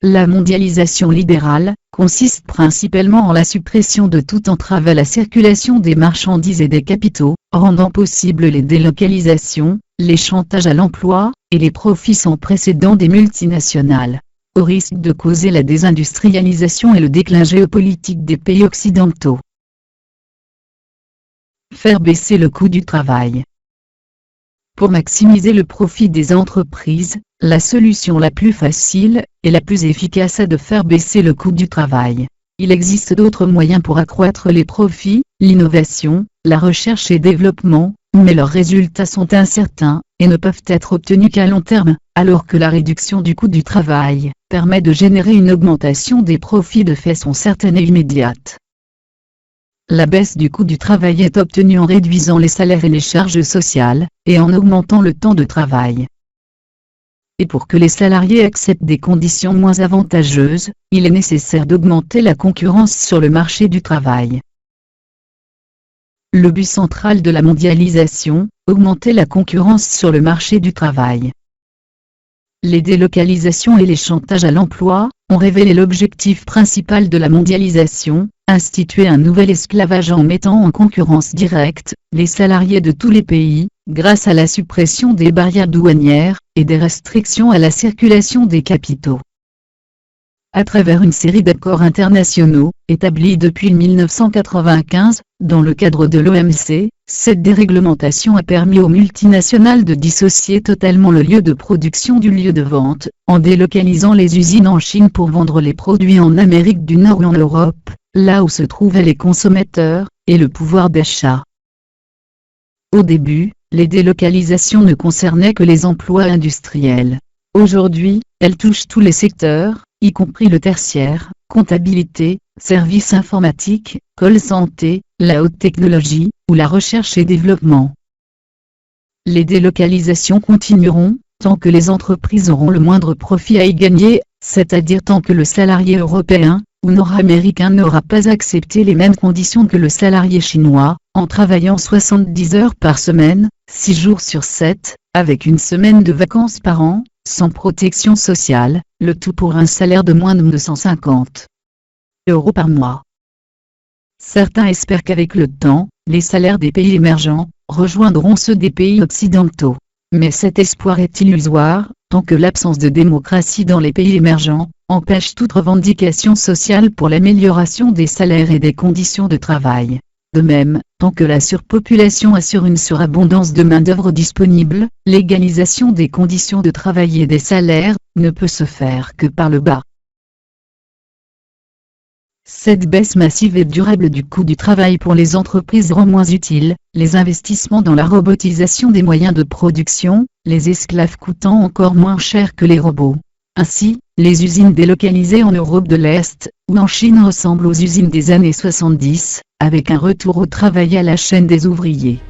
La mondialisation libérale consiste principalement en la suppression de toute entrave à la circulation des marchandises et des capitaux, rendant possible les délocalisations, les chantages à l'emploi, et les profits sans précédent des multinationales, au risque de causer la désindustrialisation et le déclin géopolitique des pays occidentaux. Faire baisser le coût du travail. Pour maximiser le profit des entreprises, la solution la plus facile et la plus efficace est de faire baisser le coût du travail. Il existe d'autres moyens pour accroître les profits, l'innovation, la recherche et développement, mais leurs résultats sont incertains et ne peuvent être obtenus qu'à long terme, alors que la réduction du coût du travail permet de générer une augmentation des profits de façon certaine et immédiate. La baisse du coût du travail est obtenue en réduisant les salaires et les charges sociales, et en augmentant le temps de travail. Et pour que les salariés acceptent des conditions moins avantageuses, il est nécessaire d'augmenter la concurrence sur le marché du travail. Le but central de la mondialisation, augmenter la concurrence sur le marché du travail. Les délocalisations et les chantages à l'emploi ont révélé l'objectif principal de la mondialisation, instituer un nouvel esclavage en mettant en concurrence directe les salariés de tous les pays, grâce à la suppression des barrières douanières et des restrictions à la circulation des capitaux. À travers une série d'accords internationaux, établis depuis 1995, dans le cadre de l'OMC, cette déréglementation a permis aux multinationales de dissocier totalement le lieu de production du lieu de vente, en délocalisant les usines en Chine pour vendre les produits en Amérique du Nord ou en Europe, là où se trouvaient les consommateurs, et le pouvoir d'achat. Au début, les délocalisations ne concernaient que les emplois industriels. Aujourd'hui, elles touchent tous les secteurs, y compris le tertiaire, comptabilité, services informatiques, call santé, la haute technologie, ou la recherche et développement. Les délocalisations continueront, tant que les entreprises auront le moindre profit à y gagner, c'est-à-dire tant que le salarié européen ou nord-américain n'aura pas accepté les mêmes conditions que le salarié chinois, en travaillant 70 heures par semaine, 6 jours sur 7, avec une semaine de vacances par an, sans protection sociale, le tout pour un salaire de moins de 250 € par mois. Certains espèrent qu'avec le temps, les salaires des pays émergents rejoindront ceux des pays occidentaux. Mais cet espoir est illusoire, tant que l'absence de démocratie dans les pays émergents empêche toute revendication sociale pour l'amélioration des salaires et des conditions de travail. De même, tant que la surpopulation assure une surabondance de main-d'œuvre disponible, l'égalisation des conditions de travail et des salaires ne peut se faire que par le bas. Cette baisse massive et durable du coût du travail pour les entreprises rend moins utiles les investissements dans la robotisation des moyens de production, les esclaves coûtant encore moins cher que les robots. Ainsi, les usines délocalisées en Europe de l'Est ou en Chine ressemblent aux usines des années 70, avec un retour au travail à la chaîne des ouvriers.